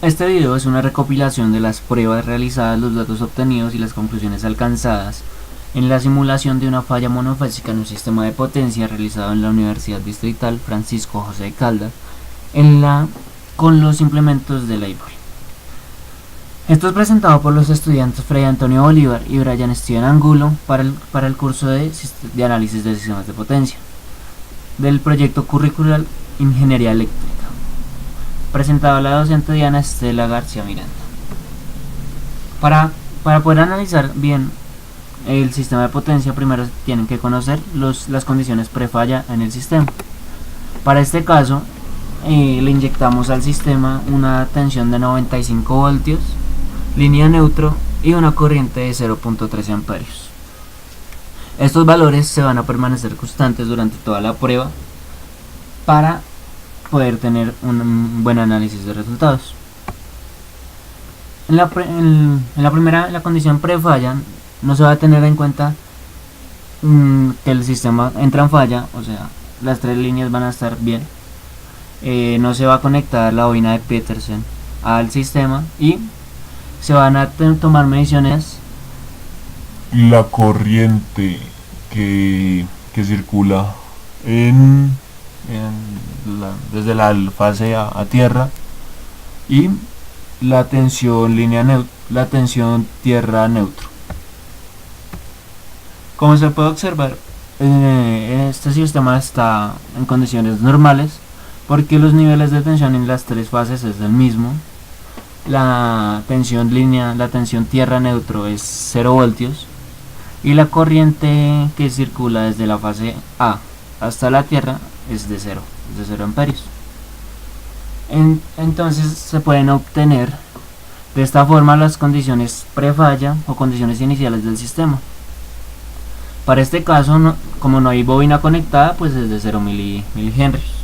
Este video es una recopilación de las pruebas realizadas, los datos obtenidos y las conclusiones alcanzadas en la simulación de una falla monofásica en un sistema de potencia realizado en la Universidad Distrital Francisco José de Caldas con los implementos de Leighton. Esto es presentado por los estudiantes Freddy Antonio Bolívar y Brian Steven Angulo para el curso de análisis de sistemas de potencia del proyecto curricular Ingeniería Eléctrica, presentado a la docente Diana Estela García Miranda. Para poder analizar bien el sistema de potencia, primero tienen que conocer las condiciones prefalla en el sistema. Para este caso, le inyectamos al sistema una tensión de 95 voltios, línea neutro y una corriente de 0.13 amperios. Estos valores se van a permanecer constantes durante toda la prueba para poder tener un buen análisis de resultados. En la condición prefalla no se va a tener en cuenta que el sistema entra en falla, o sea, las tres líneas van a estar bien. No se va a conectar la bobina de Petersen al sistema y se van a tomar mediciones. La corriente que circula desde la fase a tierra y la tensión la tensión tierra neutro. Como se puede observar, este sistema está en condiciones normales porque los niveles de tensión en las tres fases es el mismo. La tensión tierra neutro es 0 voltios y la corriente que circula desde la fase A hasta la tierra es de 0 amperios. Entonces se pueden obtener de esta forma las condiciones prefalla o condiciones iniciales del sistema. Para este caso, como no hay bobina conectada, pues es de 0 milihenrios.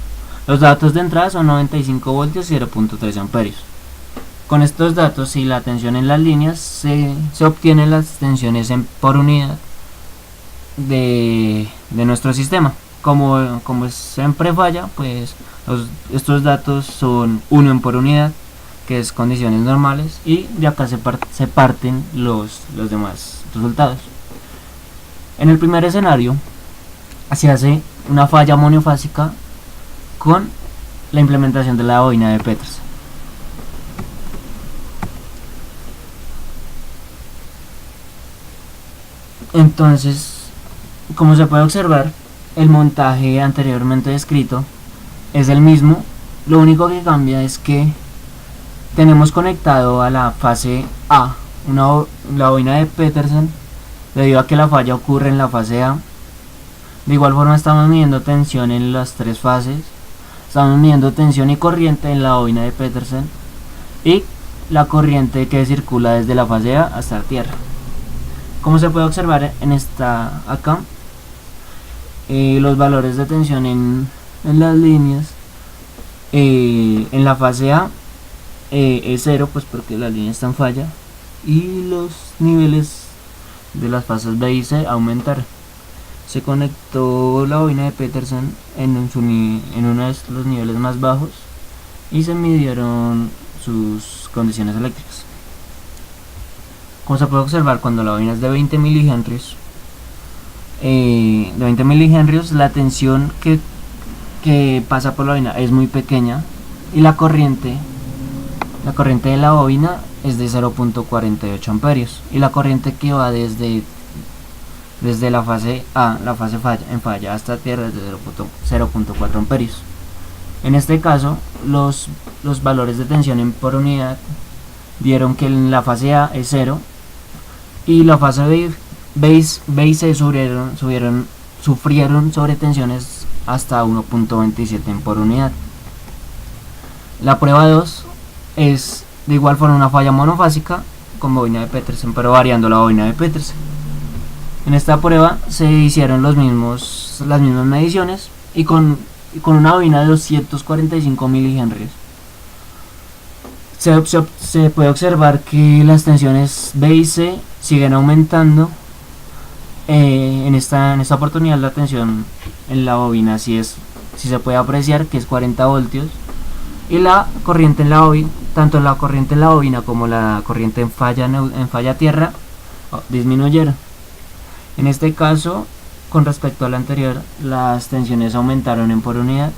Los datos de entrada son 95 voltios y 0.3 amperios. Con estos datos y la tensión en las líneas se obtienen las tensiones por unidad de nuestro sistema. Como es en prefalla, pues estos datos son 1 en por unidad, que es condiciones normales, y de acá se parten los demás resultados. En el primer escenario se hace una falla monofásica con la implementación de la bobina de Petersen. Entonces, como se puede observar, el montaje anteriormente descrito es el mismo. Lo único que cambia es que tenemos conectado a la fase A la bobina de Petersen debido a que la falla ocurre en la fase A. De igual forma estamos midiendo tensión en las tres fases, estamos midiendo tensión y corriente en la bobina de Petersen y la corriente que circula desde la fase A hasta la tierra. Como se puede observar acá, los valores de tensión en las líneas, en la fase A es 0, pues porque la línea está en falla, y los niveles de las fases B y C aumentaron. Se conectó la bobina de Petersen en uno de los niveles más bajos y se midieron sus condiciones eléctricas. Como se puede observar, cuando la bobina es de 20 milihenrios, la tensión que pasa por la bobina es muy pequeña y la corriente de la bobina es de 0.48 amperios y la corriente que va desde la fase A, la fase en falla hasta tierra, es de 0.4 amperios. En este caso, los valores de tensión por unidad dieron que en la fase A es 0 y la fase B y C sufrieron sobretensiones hasta 1.27 en por unidad. La prueba 2 es de igual forma una falla monofásica con bobina de Petersen, pero variando la bobina de Petersen. En esta prueba se hicieron las mismas mediciones y con una bobina de 245 milihenrios. Se puede observar que las tensiones B y C siguen aumentando. En esta oportunidad la tensión en la bobina sí se puede apreciar que es 40 voltios y la corriente en la bobina, tanto la corriente en la bobina como la corriente en falla tierra disminuyeron. En este caso, con respecto al anterior, las tensiones aumentaron en por unidad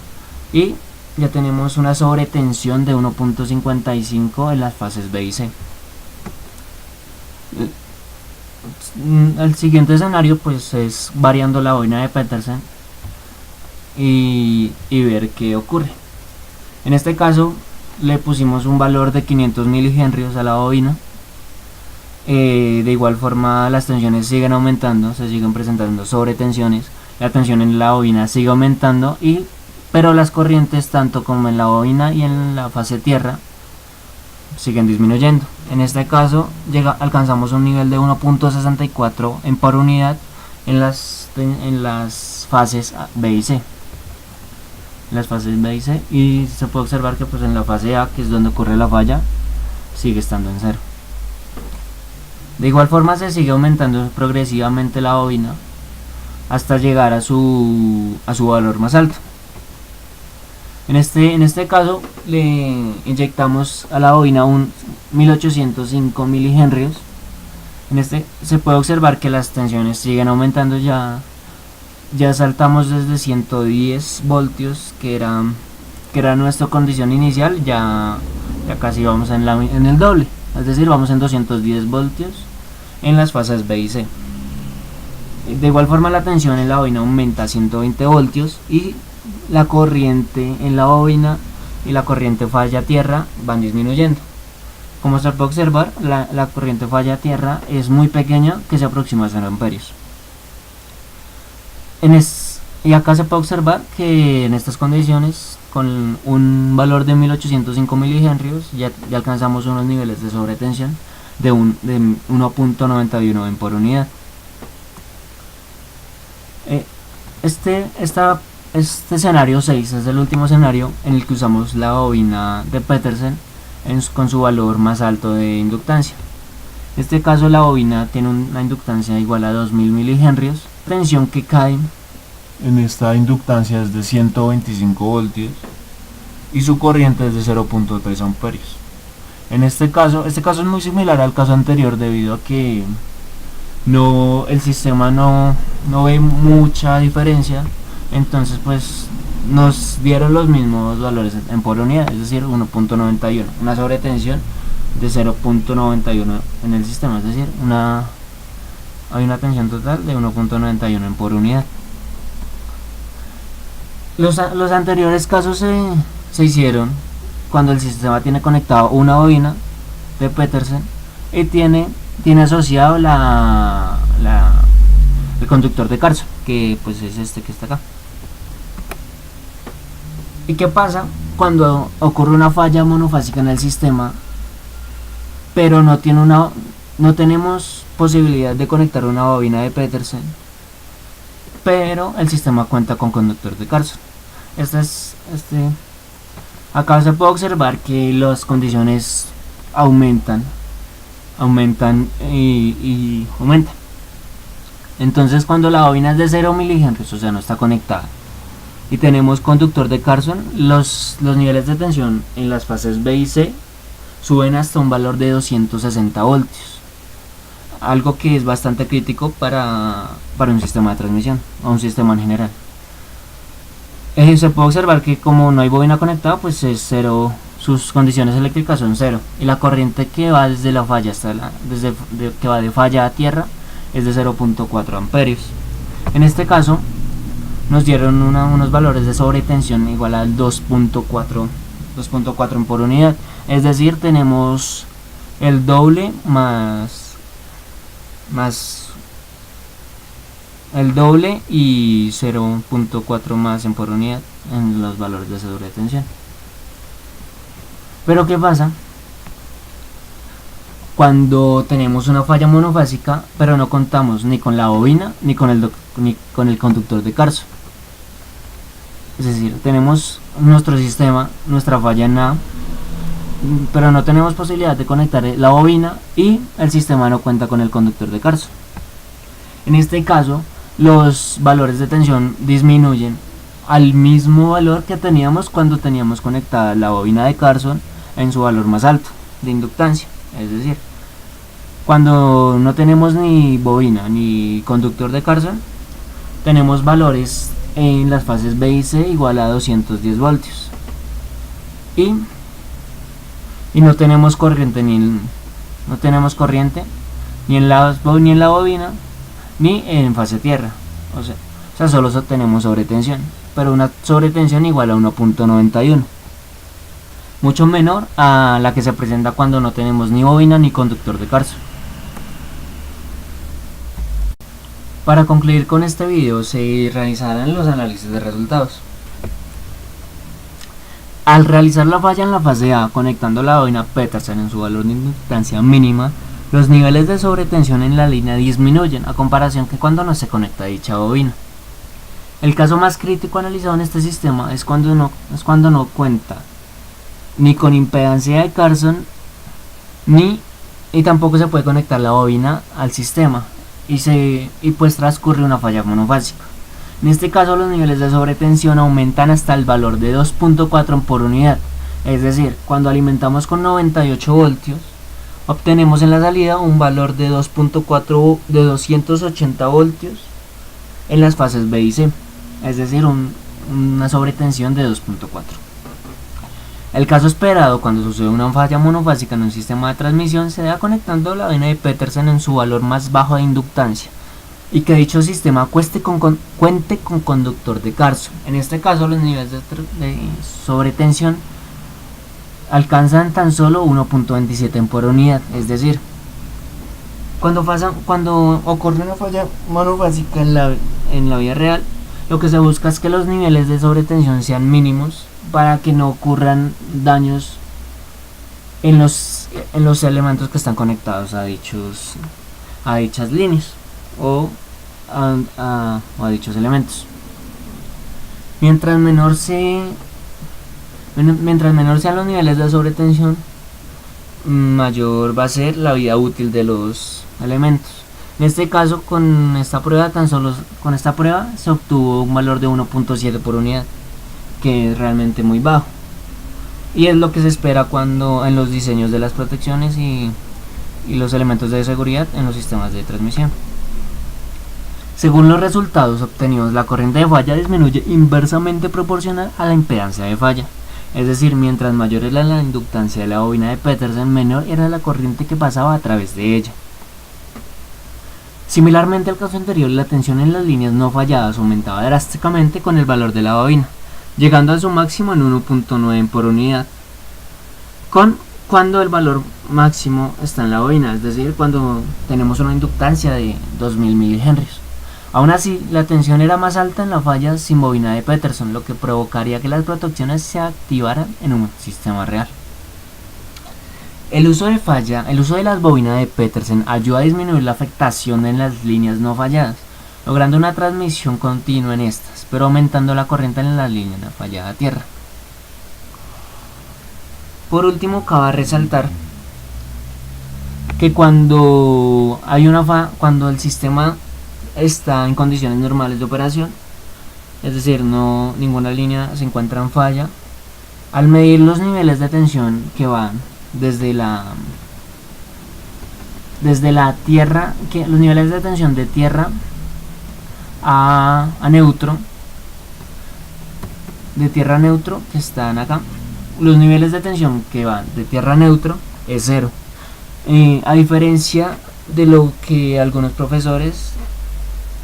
y ya tenemos una sobretensión de 1.55 en las fases B y C. El siguiente escenario pues es variando la bobina de Petersen y ver qué ocurre. En este caso le pusimos un valor de 500 milihenrios a la bobina. De igual forma las tensiones siguen aumentando, se siguen presentando sobretensiones, la tensión en la bobina sigue aumentando, pero las corrientes tanto como en la bobina y en la fase tierra siguen disminuyendo. En este caso alcanzamos un nivel de 1.64 en por unidad en las fases B y C. Las fases B y C, y se puede observar que pues en la fase A, que es donde ocurre la falla, sigue estando en cero. De igual forma se sigue aumentando progresivamente la bobina hasta llegar a su valor más alto. En este caso le inyectamos a la bobina un 1805 milihenrios. Se puede observar que las tensiones siguen aumentando, ya saltamos desde 110 voltios que era nuestra condición inicial, ya casi vamos en el doble, es decir, vamos en 210 voltios en las fases B y C. De igual forma la tensión en la bobina aumenta a 120 voltios y la corriente en la bobina y la corriente falla tierra van disminuyendo. Como se puede observar, la corriente falla tierra es muy pequeña, que se aproxima a 0 amperios. Y acá se puede observar que en estas condiciones, con un valor de 1805 milihenrios, ya alcanzamos unos niveles de sobretensión de 1.91 en por unidad. Este escenario 6 es el último escenario en el que usamos la bobina de Petersen con su valor más alto de inductancia. En este caso la bobina tiene una inductancia igual a 2000 milihenrios, tensión que cae en esta inductancia es de 125 voltios y su corriente es de 0.3 amperios. Este caso es muy similar al caso anterior, debido a que el sistema no ve mucha diferencia. Entonces pues nos dieron los mismos valores en por unidad, es decir 1.91, una sobretensión de 0.91 en el sistema, es decir hay una tensión total de 1.91 en por unidad. Los anteriores casos se hicieron cuando el sistema tiene conectado una bobina de Petersen y tiene asociado el conductor de Carson, que pues es este que está acá. ¿Y qué pasa cuando ocurre una falla monofásica en el sistema, pero no tenemos posibilidad de conectar una bobina de Petersen, pero el sistema cuenta con conductor de Carson? Acá se puede observar que las condiciones aumentan y aumentan. Entonces cuando la bobina es de 0 milihenrios, o sea no está conectada, y tenemos conductor de Carson, los niveles de tensión en las fases B y C suben hasta un valor de 260 voltios, algo que es bastante crítico para un sistema de transmisión o un sistema en general. Se puede observar que como no hay bobina conectada, pues es cero, sus condiciones eléctricas son cero, y la corriente que va desde la falla que va de falla a tierra es de 0.4 amperios. En este caso nos dieron unos valores de sobretensión igual al 2.4 en por unidad, es decir, tenemos el doble el doble y 0.4 más en por unidad en los valores de sobretensión. Pero ¿qué pasa cuando tenemos una falla monofásica pero no contamos ni con la bobina ni con el conductor de Carson? Es decir, tenemos nuestro sistema, nuestra falla en A, pero no tenemos posibilidad de conectar la bobina, y el sistema no cuenta con el conductor de Carson. En este caso los valores de tensión disminuyen al mismo valor que teníamos cuando teníamos conectada la bobina de Carson en su valor más alto de inductancia. Es decir, cuando no tenemos ni bobina ni conductor de Carson, tenemos valores en las fases B y C igual a 210 voltios y no tenemos corriente ni en la bobina ni en fase tierra, o sea solo tenemos sobretensión, pero una sobretensión igual a 1.91, mucho menor a la que se presenta cuando no tenemos ni bobina ni conductor de Carson. Para concluir con este video, se realizarán los análisis de resultados. Al realizar la falla en la fase A conectando la bobina Petersen en su valor de inductancia mínima, los niveles de sobretensión en la línea disminuyen a comparación que cuando no se conecta dicha bobina. El caso más crítico analizado en este sistema es cuando no cuenta ni con impedancia de Carson y tampoco se puede conectar la bobina al sistema y pues transcurre una falla monofásica. En este caso los niveles de sobretensión aumentan hasta el valor de 2.4 por unidad, es decir, cuando alimentamos con 98 voltios obtenemos en la salida un valor de 280 voltios en las fases B y C, es decir, una sobretensión de 2.4. El caso esperado cuando sucede una falla monofásica en un sistema de transmisión se da conectando la bobina de Petersen en su valor más bajo de inductancia y que dicho sistema cuente con conductor de Carson. En este caso los niveles de sobretensión alcanzan tan solo 1.27 por unidad, es decir, cuando ocurre una falla monofásica en la vida real, lo que se busca es que los niveles de sobretensión sean mínimos para que no ocurran daños en los elementos que están conectados a dichas líneas o a dichos elementos. Mientras menor sean los niveles de sobretensión, mayor va a ser la vida útil de los elementos. En este caso, con esta prueba se obtuvo un valor de 1.7 por unidad, que es realmente muy bajo, y es lo que se espera cuando en los diseños de las protecciones y los elementos de seguridad en los sistemas de transmisión. Según los resultados obtenidos, la corriente de falla disminuye inversamente proporcional a la impedancia de falla, es decir, mientras mayor era la inductancia de la bobina de Petersen, menor era la corriente que pasaba a través de ella. Similarmente al caso anterior, la tensión en las líneas no falladas aumentaba drásticamente con el valor de la bobina, llegando a su máximo en 1.9 por unidad, cuando el valor máximo está en la bobina, es decir, cuando tenemos una inductancia de 2000 milihenrios. Aún así, la tensión era más alta en la falla sin bobina de Petersen, lo que provocaría que las protecciones se activaran en un sistema real. El uso de las bobinas de Petersen ayuda a disminuir la afectación en las líneas no falladas, logrando una transmisión continua en estas, pero aumentando la corriente en la línea fallada a tierra. Por último, cabe resaltar que cuando el sistema está en condiciones normales de operación, es decir, ninguna línea se encuentra en falla, al medir los niveles de tensión que van desde la tierra, los niveles de tensión de tierra a neutro, de tierra a neutro, que están acá, los niveles de tensión que van de tierra a neutro es 0, a diferencia de lo que algunos profesores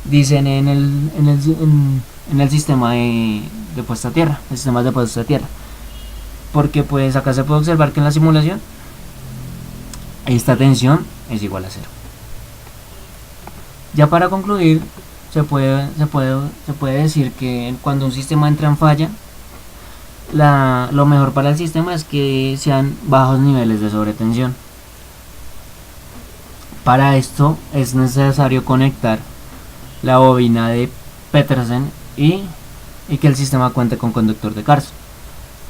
dicen en el sistema de puesta a tierra, el sistema de puesta a tierra, porque pues acá se puede observar que en la simulación esta tensión es igual a 0. Ya para concluir, se puede decir que cuando un sistema entra en falla, lo mejor para el sistema es que sean bajos niveles de sobretensión. Para esto es necesario conectar la bobina de Petersen y que el sistema cuente con conductor de Carson.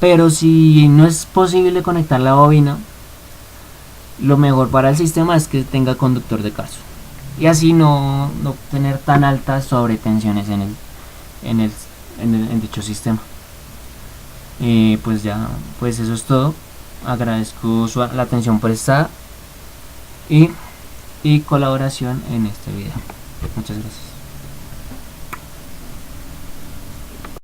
Pero si no es posible conectar la bobina, lo mejor para el sistema es que tenga conductor de Carson, y así no tener tan altas sobretensiones en en dicho sistema. Pues ya, pues eso es todo. Agradezco la atención prestada y colaboración en este video. Muchas gracias.